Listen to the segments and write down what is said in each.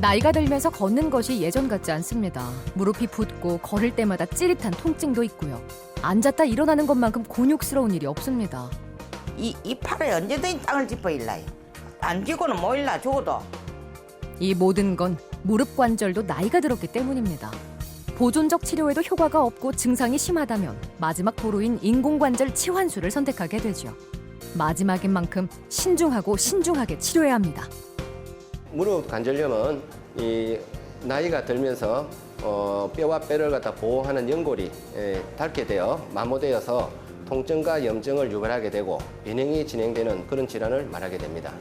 나이가 들면서 걷는 것이 예전 같지 않습니다. 무릎이 붓고 걸을 때마다 찌릿한 통증도 있고요. 앉았다 일어나는 것만큼 곤욕스러운 일이 없습니다. 이 팔에 언제든지 땅을 짚어 일라요. 안 쥐고는 못 일라 죽어도. 이 모든 건 무릎 관절도 나이가 들었기 때문입니다. 보존적 치료에도 효과가 없고 증상이 심하다면 마지막 도로인 인공관절 치환술을 선택하게 되죠. 마지막인 만큼 신중하고 신중하게 치료해야 합니다. 무릎 관절염은 이 나이가 들면서 뼈와 뼈를 갖다 보호하는 연골이 닳게 되어 마모되어서 통증과 염증을 유발하게 되고 변형이 진행되는 그런 질환을 말하게 됩니다.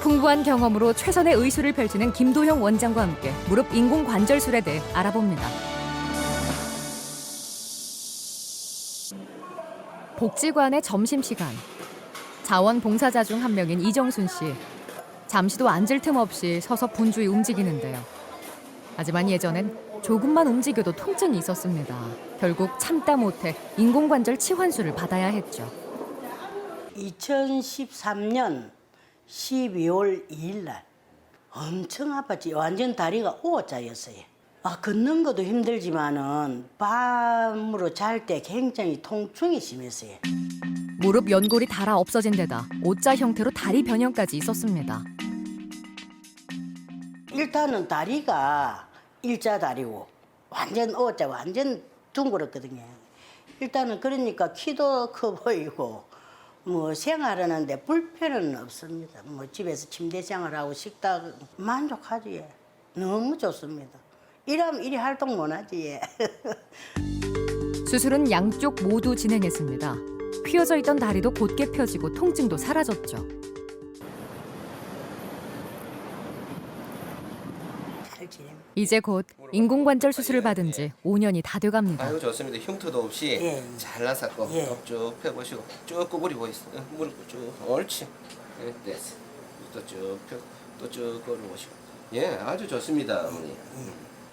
풍부한 경험으로 최선의 의술을 펼치는 김도형 원장과 함께 무릎 인공관절술에 대해 알아봅니다. 복지관의 점심시간. 자원봉사자 중 한 명인 이정순 씨. 잠시도 앉을 틈 없이 서서 분주히 움직이는데요. 하지만 예전엔 조금만 움직여도 통증이 있었습니다. 결국 참다 못해 인공관절 치환술을 받아야 했죠. 2013년 12월 2일 날 엄청 아팠지. 완전 다리가 O자였어요. 걷는 것도 힘들지만은 밤으로 잘 때 굉장히 통증이 심했어요. 무릎 연골이 닳아 없어진 데다 O자 형태로 다리 변형까지 있었습니다. 일단은 다리가 일자 다리고 완전 O자 완전 둥그렇거든요. 일단은 그러니까 키도 커 보이고 뭐 생활하는데 불편은 없습니다. 뭐 집에서 침대 생활하고 식탁 만족하지. 너무 좋습니다. 이러면 이리 활동 못하지. 수술은 양쪽 모두 진행했습니다. 휘어져 있던 다리도 곧게 펴지고 통증도 사라졌죠. 잘 지냅니다. 이제 곧 인공관절 수술을 받은 지 5년이 다 돼갑니다. 아유 좋습니다. 흉터도 없이 예. 잘 나섰고 예. 쭉 펴보시고 쭉 구부리고 있어요. 무릎 쭉 옳지. 됐어. 또쭉 펴고 또쭉 걸어보시고. 예, 아주 좋습니다, 어머니.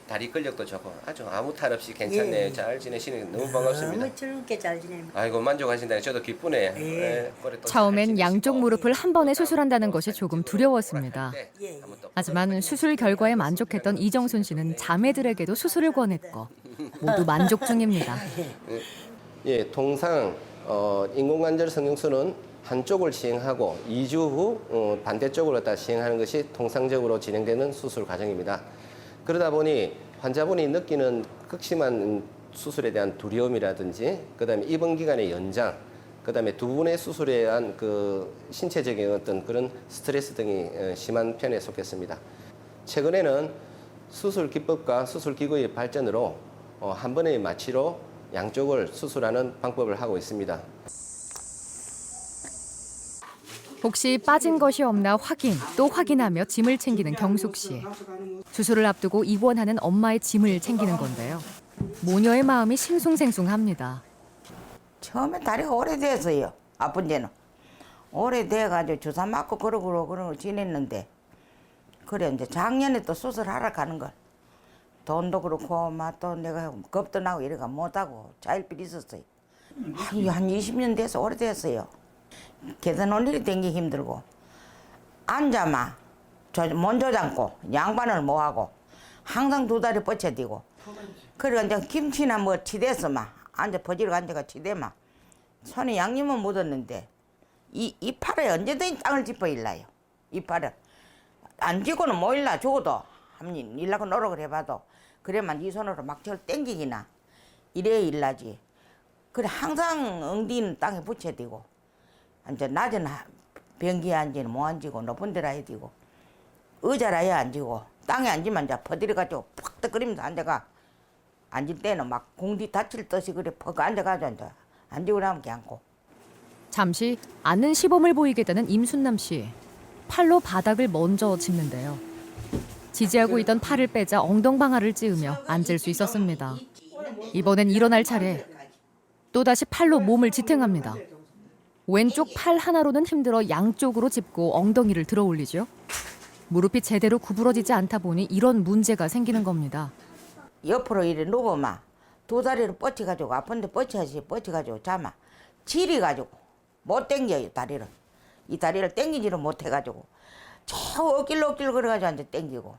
다리 근력도 좋고 아주 아무 탈 없이 괜찮네요. 예. 잘 지내시는 게 너무 반갑습니다. 너무 즐겁게 잘 지냅니다. 아이고 만족하신다니 저도 기쁘네요. 예. 머리 또 처음엔 잘 양쪽 지내시고. 무릎을 한 번에 수술한다는 것이 조금 두려웠습니다. 예. 하지만 수술 결과에 만족했던 이정순 씨는 자매들에게도 수술을 권했고 모두 만족 중입니다. 예, 통상 인공관절 성형술은 한쪽을 시행하고 2주 후 반대쪽으로 갖다 시행하는 것이 통상적으로 진행되는 수술 과정입니다. 그러다 보니 환자분이 느끼는 극심한 수술에 대한 두려움이라든지 그다음에 입원 기간의 연장, 그다음에 두 분의 수술에 의한 그 신체적인 어떤 그런 스트레스 등이 심한 편에 속했습니다. 최근에는 수술 기법과 수술 기구의 발전으로 한 번의 마취로 양쪽을 수술하는 방법을 하고 있습니다. 혹시 빠진 것이 없나 확인 또 확인하며 짐을 챙기는 경숙 씨. 수술을 앞두고 입원하는 엄마의 짐을 챙기는 건데요. 모녀의 마음이 싱숭생숭합니다. 처음에 다리가 오래됐어요. 아픈 데는. 오래돼가지고 주사 맞고 그러고 지냈는데 그래 이제 작년에 또 수술하러 가는 걸. 돈도 그렇고 또 내가 겁도 나고 이래가 못하고 자일필 있었어요. 한 20년 돼서 오래됐어요. 계단 올리기 댕기 힘들고 앉아마 못 조잡고 양반을 못하고 항상 두 다리 뻗쳐지고 그러니까 이제 김치나 뭐 치대서 막 앉아 버지러 앉아가 치대마 손에 양념은 묻었는데 이 팔에 언제든지 땅을 짚어 일라요. 이 팔을 안 쥐고는 못 일라 죽어도 한번 일라고 노력을 해봐도 그래만 이 손으로 막 저를 땡기기나 이래야 일라지. 그래 항상 엉덩이는 땅에 붙여지고 이제 낮은 변기에 앉으면 못 앉고 높은 데라 해야 되고 의자라야 앉고 땅에 앉으면 이제 퍼들여가지고 팍 떠끓이면서 앉아가 앉을 때는 막 공디 다칠 듯이 그래 퍽 앉아가지고 이제 앉고 나면 괜찮고. 잠시 앉는 시범을 보이게 되는 임순남 씨. 팔로 바닥을 먼저 짚는데요. 지지하고 있던 팔을 빼자 엉덩방아를 찌으며 앉을 수 있었습니다. 이번엔 일어날 차례. 또다시 팔로 몸을 지탱합니다. 왼쪽 팔 하나로는 힘들어 양쪽으로 짚고 엉덩이를 들어 올리죠. 무릎이 제대로 구부러지지 않다 보니 이런 문제가 생기는 겁니다. 옆으로 이래 누워마 두 다리를 뻗쳐가지고 아픈데 뻗쳐가지고 자마 지리가지고 못 당겨요 다리를. 이 다리를 당기지를 못해가지고 저 어길로 걸어가지고 앉아 땡기고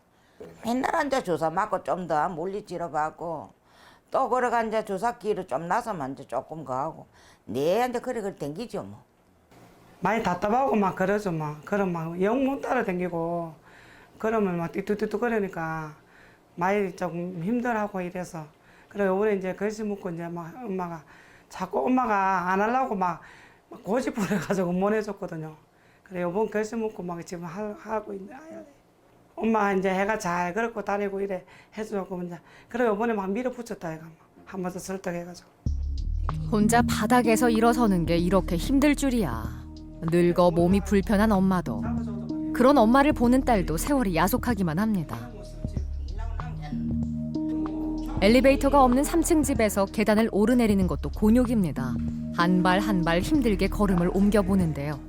맨날 앉아 주사 맞고 좀 더 물리치료 받고 또 걸어가 앉아 주사 기로 좀 나서면 이제 조금 가고 네 앉아 그래 땡기죠 뭐. 많이 답답하고 막 그러죠 막. 그럼 막 영 못 따라 댕기고 그러면 막 띠뚜띠뚜 거리니까 많이 조금 힘들하고 이래서 그래 요번에 이제 글씨 묻고 이제 막 엄마가 자꾸 엄마가 안 하려고 막 고집 부려가지고 못 해줬거든요. 그래 요번 글씨 묻고 막 지금 하고 있는데 엄마 이제 해가 잘 걸고 다니고 이래 해주고 이제 그래 요번에 막 밀어붙였다 얘가 한 번 더 설득해가지고. 혼자 바닥에서 일어서는 게 이렇게 힘들 줄이야. 늙어 몸이 불편한 엄마도 그런 엄마를 보는 딸도 세월이 야속하기만 합니다. 엘리베이터가 없는 3층 집에서 계단을 오르내리는 것도 곤욕입니다. 한 발 한 발 힘들게 걸음을 옮겨보는데요.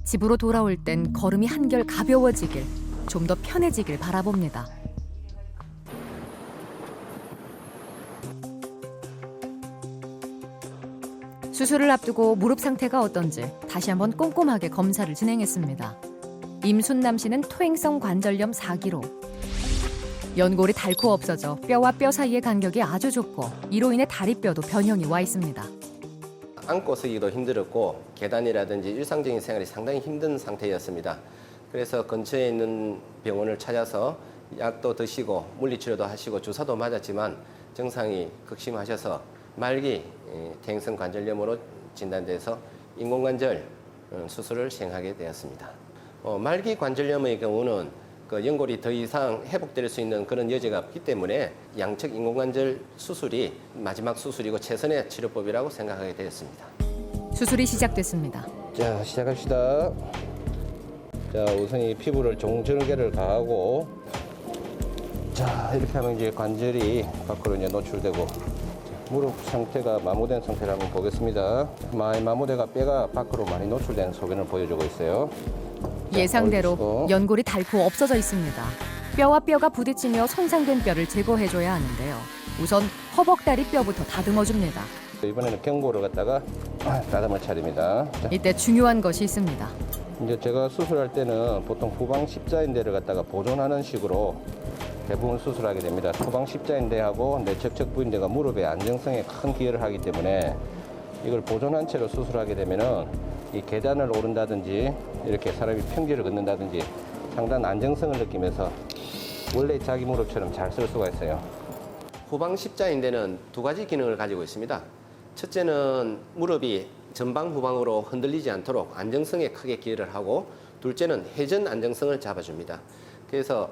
집으로 돌아올 땐 걸음이 한결 가벼워지길, 좀 더 편해지길 바라봅니다. 수술을 앞두고 무릎 상태가 어떤지 다시 한번 꼼꼼하게 검사를 진행했습니다. 임순남 씨는 퇴행성 관절염 4기로. 연골이 닳고 없어져 뼈와 뼈 사이의 간격이 아주 좁고 이로 인해 다리뼈도 변형이 와 있습니다. 앉고 서기도 힘들었고 계단이라든지 일상적인 생활이 상당히 힘든 상태였습니다. 그래서 근처에 있는 병원을 찾아서 약도 드시고 물리치료도 하시고 주사도 맞았지만 증상이 극심하셔서 말기 퇴행성 관절염으로 진단돼서 인공관절 수술을 시행하게 되었습니다. 말기 관절염의 경우는 그 연골이 더 이상 회복될 수 있는 그런 여지가 없기 때문에 양측 인공관절 수술이 마지막 수술이고 최선의 치료법이라고 생각하게 되었습니다. 수술이 시작됐습니다. 자, 시작합시다. 자, 우선 이 피부를 종절개를 가하고 자, 이렇게 하면 이제 관절이 밖으로 이제 노출되고 무릎 상태가 마모된 상태를 한번 보겠습니다. 많이 마모돼가 뼈가 밖으로 많이 노출된 소견을 보여주고 있어요. 자, 예상대로 올리시고. 연골이 닳고 없어져 있습니다. 뼈와 뼈가 부딪히며 손상된 뼈를 제거해줘야 하는데요. 우선 허벅다리 뼈부터 다듬어줍니다. 이번에는 경고를 갖다가 다듬을 차례입니다. 자, 이때 중요한 것이 있습니다. 이제 제가 수술할 때는 보통 후방 십자인대를 갖다가 보존하는 식으로 대부분 수술하게 됩니다. 후방 십자인대하고 내척척 부인대가 무릎의 안정성에 큰 기여를 하기 때문에 이걸 보존한 채로 수술하게 되면은 이 계단을 오른다든지 이렇게 사람이 평지를 걷는다든지 상당한 안정성을 느끼면서 원래 자기 무릎처럼 잘 쓸 수가 있어요. 후방 십자인대는 두 가지 기능을 가지고 있습니다. 첫째는 무릎이 전방 후방으로 흔들리지 않도록 안정성에 크게 기여를 하고, 둘째는 회전 안정성을 잡아줍니다. 그래서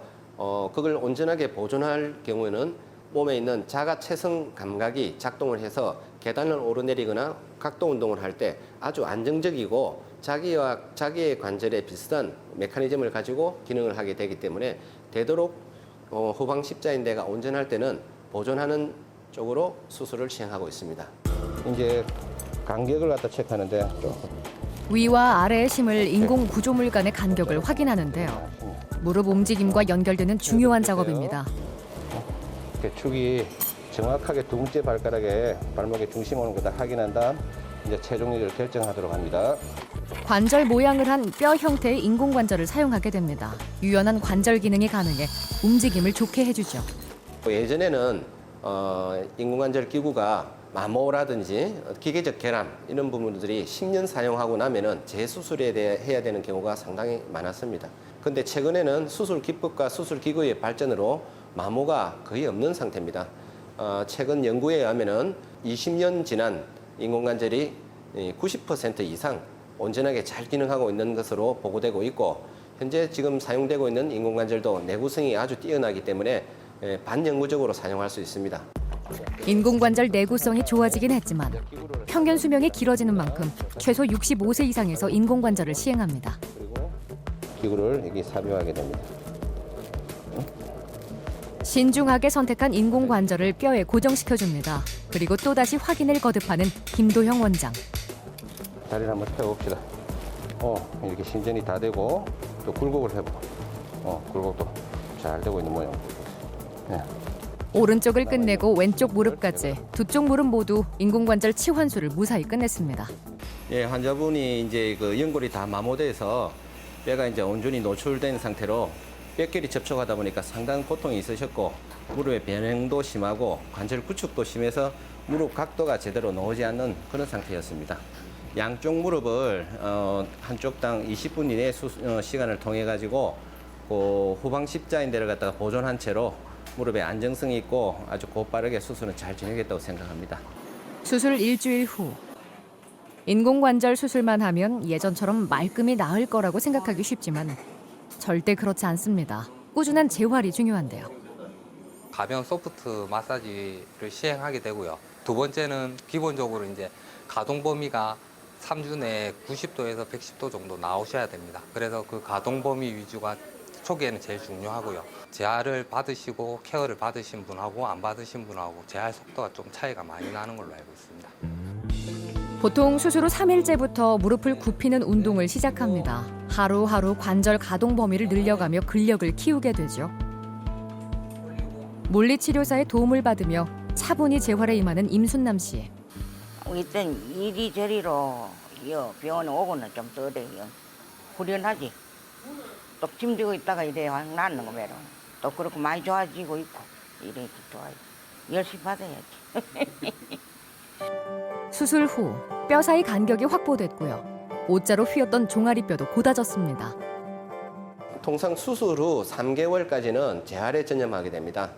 그걸 온전하게 보존할 경우에는 몸에 있는 자가 체성 감각이 작동을 해서 계단을 오르내리거나 각도 운동을 할 때 아주 안정적이고 자기의 관절에 비슷한 메커니즘을 가지고 기능을 하게 되기 때문에 되도록 후방 십자인대가 온전할 때는 보존하는 쪽으로 수술을 시행하고 있습니다. 이제 간격을 갖다 체크하는데 위와 아래의 힘을 인공 구조물 간의 간격을 확인하는데요. 무릎 움직임과 연결되는 중요한 작업입니다. 이렇게 축이 정확하게 두 번째 발가락에 발목의 중심 오는 거다 확인한 다음 이제 체중률을 결정하도록 합니다. 관절 모양을 한 뼈 형태의 인공관절을 사용하게 됩니다. 유연한 관절 기능이 가능해 움직임을 좋게 해주죠. 예전에는 인공관절 기구가 마모라든지 기계적 결함 이런 부분들이 10년 사용하고 나면은 재수술에 대해 해야 되는 경우가 상당히 많았습니다. 근데 최근에는 수술 기법과 수술 기구의 발전으로 마모가 거의 없는 상태입니다. 최근 연구에 의하면은 20년 지난 인공관절이 90% 이상 온전하게 잘 기능하고 있는 것으로 보고되고 있고, 현재 지금 사용되고 있는 인공관절도 내구성이 아주 뛰어나기 때문에 반영구적으로 사용할 수 있습니다. 인공관절 내구성이 좋아지긴 했지만 평균 수명이 길어지는 만큼 최소 65세 이상에서 인공관절을 시행합니다. 그리고 기구를 여기 삽입하게 됩니다. 신중하게 선택한 인공관절을 뼈에 고정시켜줍니다. 그리고 또다시 확인을 거듭하는 김도형 원장. 다리를 한번 펴봅시다. 이렇게 신전이 다 되고 또 굴곡을 해보고 굴곡도 잘 되고 있는 모양. 네. 오른쪽을 끝내고 왼쪽 무릎까지 두 쪽 무릎 모두 인공관절 치환술을 무사히 끝냈습니다. 예, 환자분이 이제 그 연골이 다 마모돼서 뼈가 이제 온전히 노출된 상태로 뼈끼리 접촉하다 보니까 상당한 고통이 있으셨고 무릎의 변형도 심하고 관절 구축도 심해서 무릎 각도가 제대로 나오지 않는 그런 상태였습니다. 양쪽 무릎을 한쪽당 20분 이내 시간을 통해 가지고 그 후방 십자인대를 갖다가 보존한 채로 무릎에 안정성이 있고 아주 곧바르게 수술은 잘 진행했다고 생각합니다. 수술 일주일 후 인공관절 수술만 하면 예전처럼 말끔히 나을 거라고 생각하기 쉽지만 절대 그렇지 않습니다. 꾸준한 재활이 중요한데요. 가벼운 소프트 마사지를 시행하게 되고요. 두 번째는 기본적으로 이제 가동 범위가 3주 내에 90도에서 110도 정도 나오셔야 됩니다. 그래서 그 가동 범위 위주가 초기에는 제일 중요하고요. 재활을 받으시고 케어를 받으신 분하고 안 받으신 분하고 재활 속도가 좀 차이가 많이 나는 걸로 알고 있습니다. 보통 수술 후 3일째부터 무릎을 굽히는 운동을 시작합니다. 하루하루 관절 가동 범위를 늘려가며 근력을 키우게 되죠. 물리치료사의 도움을 받으며 차분히 재활에 임하는 임순남 씨. 이땐 이리저리로 병원에 오고는 좀 덜해요. 후련하지. 또 힘들고 있다가 이래 확 낫는 거면 또 그렇고 많이 좋아지고 있고 이래 좋아요. 열심히 받아야지. 수술 후 뼈 사이 간격이 확보됐고요. 옷자로 휘었던 종아리뼈도 곧아졌습니다. 통상 수술 후 3개월까지는 재활에 전념하게 됩니다.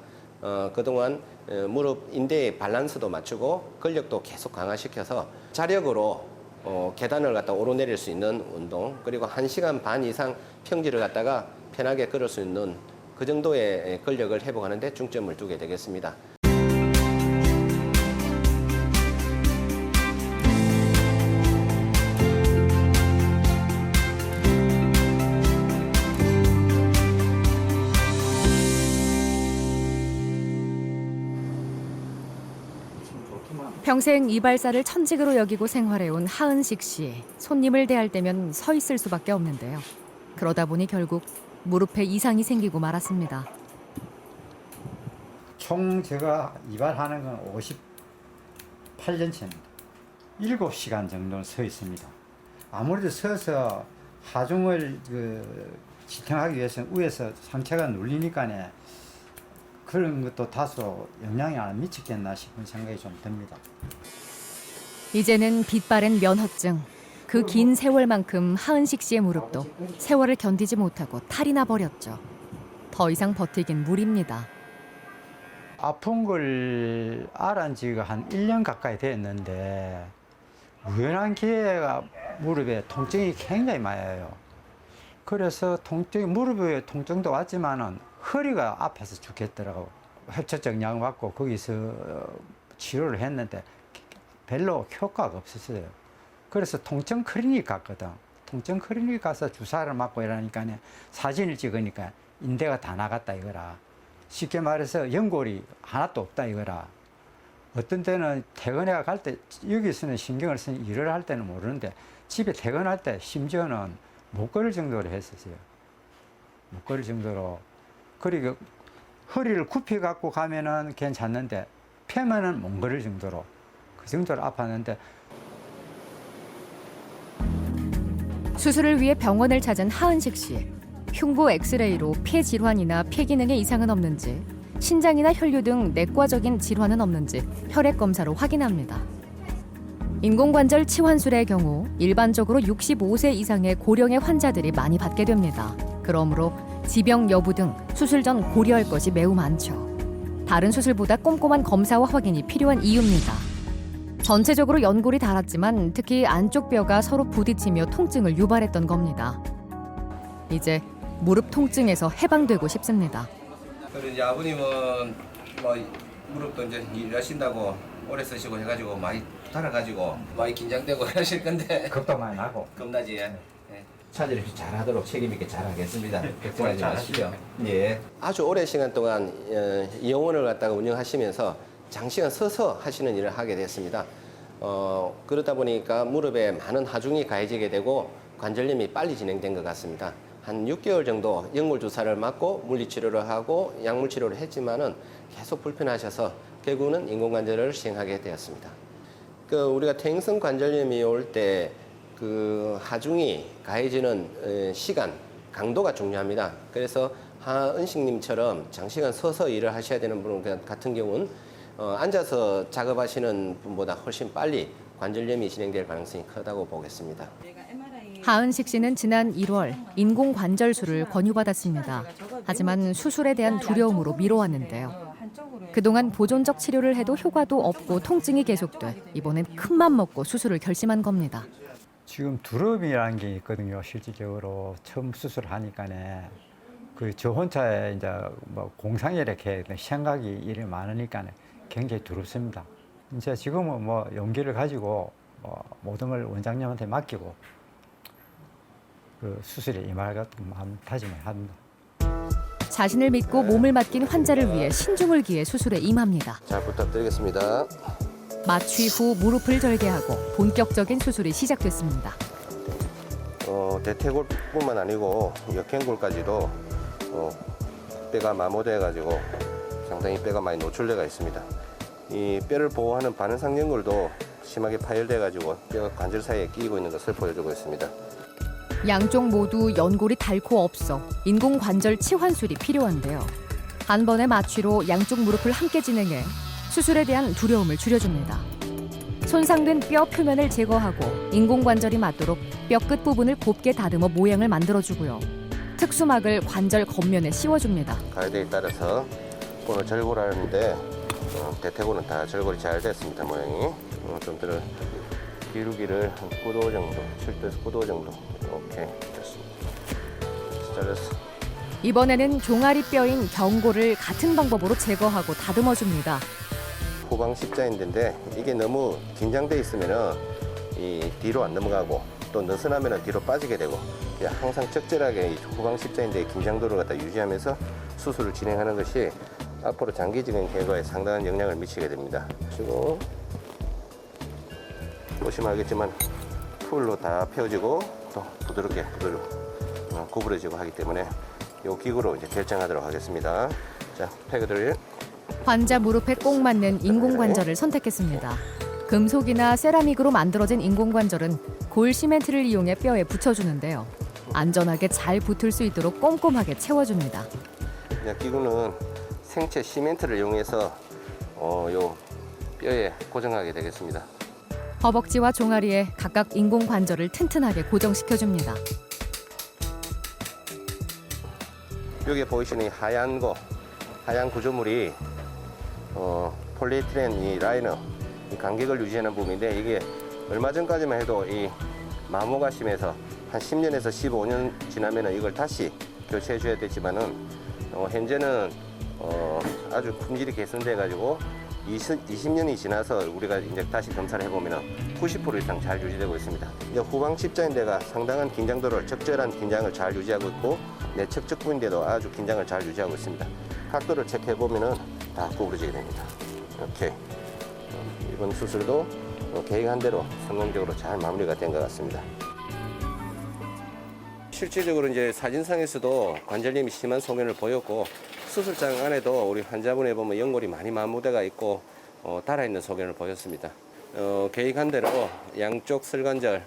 그동안 무릎 인대의 밸런스도 맞추고 근력도 계속 강화시켜서 자력으로 계단을 갖다 오르내릴 수 있는 운동, 그리고 1시간 반 이상 평지를 갖다가 편하게 걸을 수 있는 그 정도의 근력을 회복하는 데 중점을 두게 되겠습니다. 평생 이발사를 천직으로 여기고 생활해온 하은식 씨. 손님을 대할 때면 서 있을 수밖에 없는데요. 그러다 보니 결국 무릎에 이상이 생기고 말았습니다. 총 제가 이발하는 건 58년째입니다. 7시간 정도 서 있습니다. 아무래도 서서 하중을 지탱하기 위해서는 위에서 상체가 눌리니까 그런 것도 다소 영향이 안 미치겠나 싶은 생각이 좀 듭니다. 이제는 빛바랜 면허증. 그 긴 세월만큼 하은식 씨의 무릎도 세월을 견디지 못하고 탈이 나버렸죠. 더 이상 버티긴 무리입니다. 아픈 걸 알은 지가 한 1년 가까이 됐는데 우연한 기회가 무릎에 통증이 굉장히 많이 와요. 그래서 무릎에 통증도 왔지만은 허리가 아파서 죽겠더라고. 협착증 약 맞고 거기서 치료를 했는데 별로 효과가 없었어요. 그래서 통증 클리닉 갔거든. 통증 클리닉 가서 주사를 맞고 이러니까 사진을 찍으니까 인대가 다 나갔다 이거라. 쉽게 말해서 연골이 하나도 없다 이거라. 어떤 때는 퇴근해 갈 때 여기서는 신경을 쓰는 일을 할 때는 모르는데 집에 퇴근할 때 심지어는 못 걸을 정도로 했었어요. 못 걸을 정도로. 그리고 허리를 굽혀 갖고 가면은 괜찮는데 펴면은 못 걸을 정도로 그 정도로 아팠는데 수술을 위해 병원을 찾은 하은식 씨. 흉부 엑스레이로 폐 질환이나 폐 기능에 이상은 없는지, 신장이나 혈류 등 내과적인 질환은 없는지 혈액 검사로 확인합니다. 인공관절 치환술의 경우 일반적으로 65세 이상의 고령의 환자들이 많이 받게 됩니다. 그러므로 지병 여부 등 수술 전 고려할 것이 매우 많죠. 다른 수술보다 꼼꼼한 검사와 확인이 필요한 이유입니다. 전체적으로 연골이 닳았지만 특히 안쪽 뼈가 서로 부딪히며 통증을 유발했던 겁니다. 이제 무릎 통증에서 해방되고 싶습니다. 그리고 이제 아버님은 뭐 무릎도 이제 일하신다고 오래 쓰시고 해가지고 많이 달아가지고 많이 긴장되고 하실 건데 겁도 많이 나고 겁나지. 차질 잘하도록 책임있게 잘하겠습니다. 걱정하지 마시고요. 예. 아주 오랜 시간 동안 영혼을 갖다가 운영하시면서 장시간 서서 하시는 일을 하게 됐습니다. 그러다 보니까 무릎에 많은 하중이 가해지게 되고 관절염이 빨리 진행된 것 같습니다. 한 6개월 정도 연골 주사를 맞고 물리치료를 하고 약물 치료를 했지만은 계속 불편하셔서 결국은 인공관절을 시행하게 되었습니다. 우리가 퇴행성 관절염이 올 때 그 하중이 가해지는 시간, 강도가 중요합니다. 그래서 하은식님처럼 장시간 서서 일을 하셔야 되는 분 같은 경우는 앉아서 작업하시는 분보다 훨씬 빨리 관절염이 진행될 가능성이 크다고 보겠습니다. 하은식 씨는 지난 1월 인공관절술을 권유받았습니다. 하지만 수술에 대한 두려움으로 미뤄왔는데요. 그동안 보존적 치료를 해도 효과도 없고 통증이 계속돼 이번엔 큰맘 먹고 수술을 결심한 겁니다. 지금 두려움이라는 게 있거든요. 실질적으로 처음 수술하니까네. 그 저 혼자 이제 뭐 공상에 이렇게 생각이 일이 많으니까 굉장히 두렵습니다. 이제 지금은 뭐 용기를 가지고 모든 걸 원장님한테 맡기고 그 수술에 임하겠다고 다짐을 합니다. 자신을 믿고 몸을 맡긴 환자를 위해 신중을 기해 수술에 임합니다. 잘 부탁드리겠습니다. 마취 후 무릎을 절개하고 본격적인 수술이 시작됐습니다. 대퇴골뿐만 아니고 역행골까지도 뼈가 마모돼가지고 상당히 뼈가 많이 노출돼가 있습니다. 이 뼈를 보호하는 반응상연골도 심하게 파열돼가지고 뼈가 관절 사이에 끼이고 있는 것을 보여주고 있습니다. 양쪽 모두 연골이 닳고 없어 인공관절 치환술이 필요한데요. 한 번의 마취로 양쪽 무릎을 함께 진행해 수술에 대한 두려움을 줄여줍니다. 손상된 뼈 표면을 제거하고 인공관절이 맞도록 뼈 끝 부분을 곱게 다듬어 모양을 만들어주고요. 특수막을 관절 겉면에 씌워줍니다. 가이드에 따라서 오늘 절골하는데 대퇴골은 다 절골이 잘 됐습니다. 모양이 좀 더 기울기를 한 9도 정도, 7도에서 9도 정도 이렇게 됐습니다. 잘렸어. 이번에는 종아리 뼈인 경골을 같은 방법으로 제거하고 다듬어줍니다. 후방 십자인대인데 이게 너무 긴장돼 있으면은 이 뒤로 안 넘어가고 또 느슨하면은 뒤로 빠지게 되고 항상 적절하게 이 후방 십자인대의 긴장도를 갖다 유지하면서 수술을 진행하는 것이 앞으로 장기적인 결과에 상당한 영향을 미치게 됩니다. 그리고 보시면 알겠지만 풀로 다 펴지고 또 부드럽게 구부러지고 하기 때문에 이 기구로 이제 결정하도록 하겠습니다. 자, 패그들. 환자 무릎에 꼭 맞는 인공관절을 선택했습니다. 금속이나 세라믹으로 만들어진 인공관절은 골 시멘트를 이용해 뼈에 붙여주는데요. 안전하게 잘 붙을 수 있도록 꼼꼼하게 채워줍니다. 이 기구는 생체 시멘트를 이용해서 요 뼈에 고정하게 되겠습니다. 허벅지와 종아리에 각각 인공관절을 튼튼하게 고정시켜줍니다. 여기 보이시는 이 하얀 구조물이 폴리에틸렌 이 라이너, 이 간격을 유지하는 부분인데 이게 얼마 전까지만 해도 이 마모가 심해서 한 10년에서 15년 지나면은 이걸 다시 교체해 줘야 되지만은 현재는 아주 품질이 개선돼 가지고 20년이 지나서 우리가 이제 다시 검사를 해보면 90% 이상 잘 유지되고 있습니다. 이제 후방 십자인대가 상당한 긴장도를 적절한 긴장을 잘 유지하고 있고 내측 부인대도 아주 긴장을 잘 유지하고 있습니다. 각도를 체크해 보면은 다 구부러지게 됩니다. 이렇게 이번 수술도 계획한 대로 성공적으로 잘 마무리가 된 것 같습니다. 실질적으로 이제 사진상에서도 관절염이 심한 소견을 보였고 수술장 안에도 우리 환자분에 보면 연골이 많이 마모돼가 있고 달아있는 소견을 보였습니다. 계획한 대로 양쪽 설관절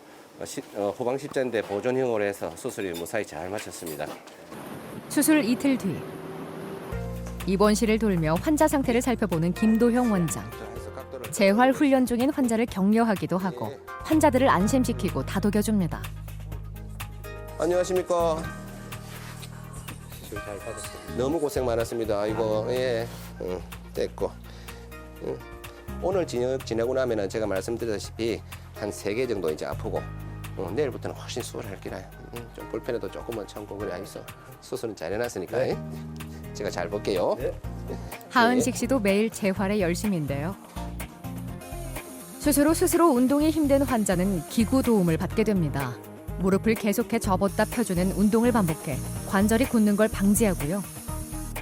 후방 십자인대 보존형으로 해서 수술이 무사히 잘 마쳤습니다. 수술 이틀 뒤 입원실을 돌며 환자 상태를 살펴보는 김도형 원장. 재활 훈련 중인 환자를 격려하기도 하고 환자들을 안심시키고 다독여줍니다. 안녕하십니까. 수술 잘 받았습니다. 너무 고생 많았습니다. 아이고, 예, 됐고. 오늘 지내고 나면은 제가 말씀드렸다시피 한 3개 정도 이제 아프고 내일부터는 훨씬 수술할 기라요. 좀 불편해도 조금만 참고 그래 알겠어. 수술은 잘 해놨으니까 네. 제가 잘 볼게요. 네. 하은식 씨도 매일 재활에 열심인데요. 수술 후 스스로 운동이 힘든 환자는 기구 도움을 받게 됩니다. 무릎을 계속해 접었다 펴주는 운동을 반복해 관절이 굳는 걸 방지하고요.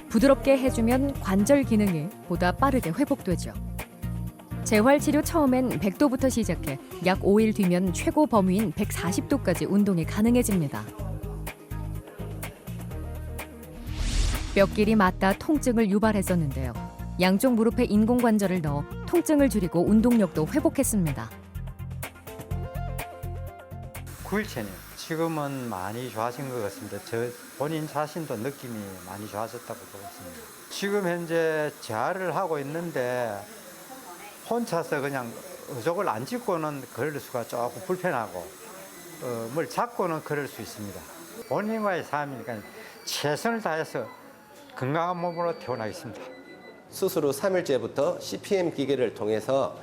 부드럽게 해주면 관절 기능이 보다 빠르게 회복되죠. 재활치료 처음엔 100도부터 시작해 약 5일 뒤면 최고 범위인 140도까지 운동이 가능해집니다. 뼈끼리 맞다 통증을 유발했었는데요. 양쪽 무릎에 인공관절을 넣어 통증을 줄이고 운동력도 회복했습니다. 9일째네요. 지금은 많이 좋아진 것 같습니다. 저 본인 자신도 느낌이 많이 좋아졌다고 보고 있습니다. 지금 현재 재활을 하고 있는데 혼자서 그냥 의족을 안 짚고는 걸을 수가 조금 불편하고 뭘 잡고는 걸을 수 있습니다. 본인과의 삶이니까 최선을 다해서 건강한 몸으로 태어나겠습니다. 수술 후 3일째부터 CPM 기계를 통해서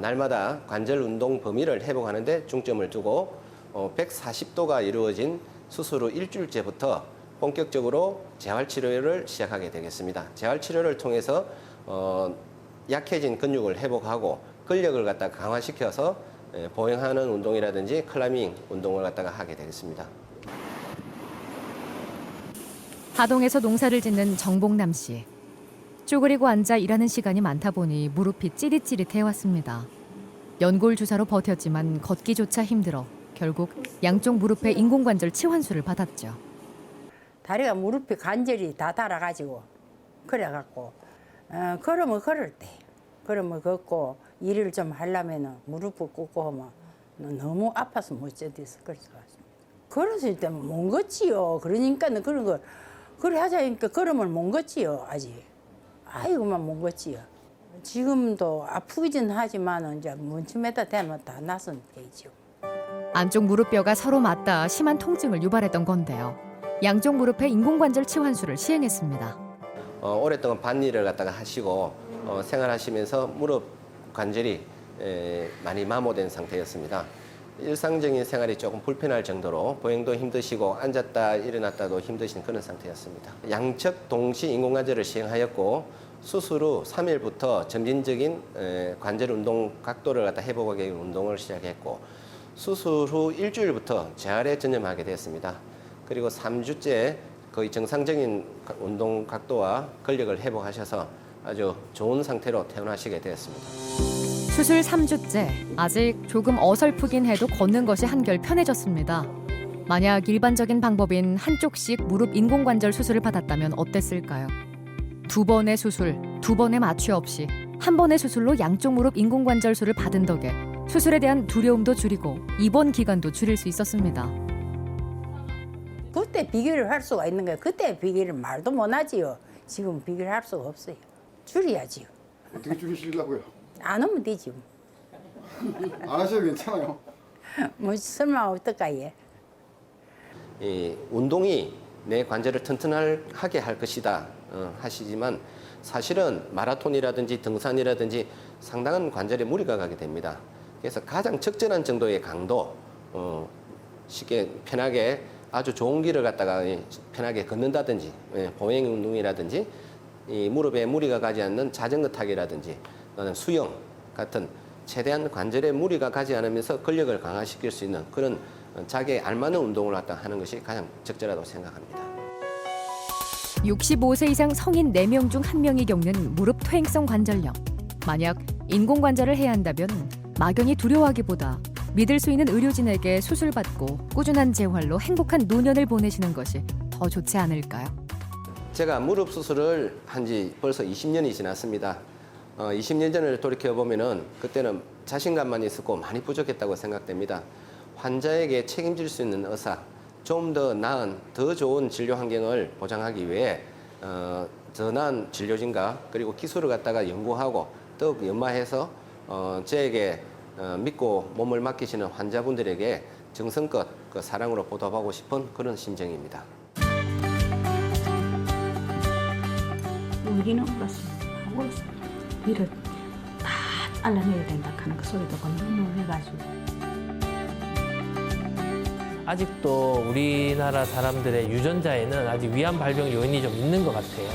날마다 관절 운동 범위를 회복하는 데 중점을 두고 140도가 이루어진 수술 후 일주일째부터 본격적으로 재활치료를 시작하게 되겠습니다. 재활치료를 통해서 약해진 근육을 회복하고 근력을 갖다가 강화시켜서 보행하는 운동이라든지 클라이밍 운동을 갖다가 하게 되겠습니다. 하동에서 농사를 짓는 정복남 씨. 쪼그리고 앉아 일하는 시간이 많다 보니 무릎이 찌릿찌릿해 왔습니다. 연골 주사로 버텼지만 걷기조차 힘들어 결국 양쪽 무릎에 인공관절 치환술을 받았죠. 다리가 무릎이 관절이 다 닳아가지고 그래갖고 걸으면 걸을 때 걸으면 걷고 일을 좀 하려면 무릎을 꿇고 하면 너무 아파서 못 견뎌서 그래서 걸었을 때는 못 걷지요. 그러니까 그런 걸 그래 하자니까 걸으면 못 걷지요. 아직 아이고만 못 걷지요. 지금도 아프긴 하지만 이제 문쯤에다 대면 다 나선 되죠. 안쪽 무릎뼈가 서로 맞닿아 심한 통증을 유발했던 건데요. 양쪽 무릎에 인공관절 치환술을 시행했습니다. 오랫동안 밭일을 갖다가 하시고 생활하시면서 무릎 관절이 많이 마모된 상태였습니다. 일상적인 생활이 조금 불편할 정도로 보행도 힘드시고 앉았다 일어났다도 힘드신 그런 상태였습니다. 양측 동시 인공관절을 시행하였고 수술 후 3일부터 점진적인 관절 운동 각도를 갖다 회복하기 위한 운동을 시작했고 수술 후 일주일부터 재활에 전념하게 되었습니다. 그리고 3주째 거의 정상적인 운동 각도와 근력을 회복하셔서 아주 좋은 상태로 퇴원하시게 되었습니다. 수술 3주째 아직 조금 어설프긴 해도 걷는 것이 한결 편해졌습니다. 만약 일반적인 방법인 한쪽씩 무릎 인공관절 수술을 받았다면 어땠을까요? 2번의 수술, 2번의 마취 없이 한 번의 수술로 양쪽 무릎 인공관절술을 받은 덕에 수술에 대한 두려움도 줄이고 입원 기간도 줄일 수 있었습니다. 그때 비교를 할 수가 있는 거예요. 그때 비교를 말도 못 하지요. 지금 비교를 할 수가 없어요. 줄여야지요. 어떻게 줄이시려고요? 안 하면 되지. 안 하셔도 괜찮아요. 뭐 설마 어떨까요? 이 운동이 내 관절을 튼튼하게 할 것이다 하시지만 사실은 마라톤이라든지 등산이라든지 상당한 관절에 무리가 가게 됩니다. 그래서 가장 적절한 정도의 강도, 쉽게 편하게 아주 좋은 길을 갖다가 편하게 걷는다든지 보행 운동이라든지 이 무릎에 무리가 가지 않는 자전거 타기라든지 또는 수영 같은 최대한 관절에 무리가 가지 않으면서 근력을 강화시킬 수 있는 그런 자기에 알맞는 운동을 갖다 하는 것이 가장 적절하다고 생각합니다. 65세 이상 성인 4명 중 1명이 겪는 무릎 퇴행성 관절염. 만약 인공관절을 해야 한다면 막연히 두려워하기보다 믿을 수 있는 의료진에게 수술받고 꾸준한 재활로 행복한 노년을 보내시는 것이 더 좋지 않을까요? 제가 무릎 수술을 한 지 벌써 20년이 지났습니다. 20년 전을 돌이켜보면은 그때는 자신감만 있었고 많이 부족했다고 생각됩니다. 환자에게 책임질 수 있는 의사, 좀 더 나은, 더 좋은 진료 환경을 보장하기 위해 더 나은 진료진과 그리고 기술을 갖다가 연구하고 더욱 연마해서 저에게 믿고 몸을 맡기시는 환자분들에게 정성껏 그 사랑으로 보답하고 싶은 그런 심정입니다. 우리는 그렇습니다. 하고 있어요. 일을 다 잘라내야 된다 하는 그 소리 듣고 너무 놀래가지고. 아직도 우리나라 사람들의 유전자에는 아직 위암 발병 요인이 좀 있는 것 같아요.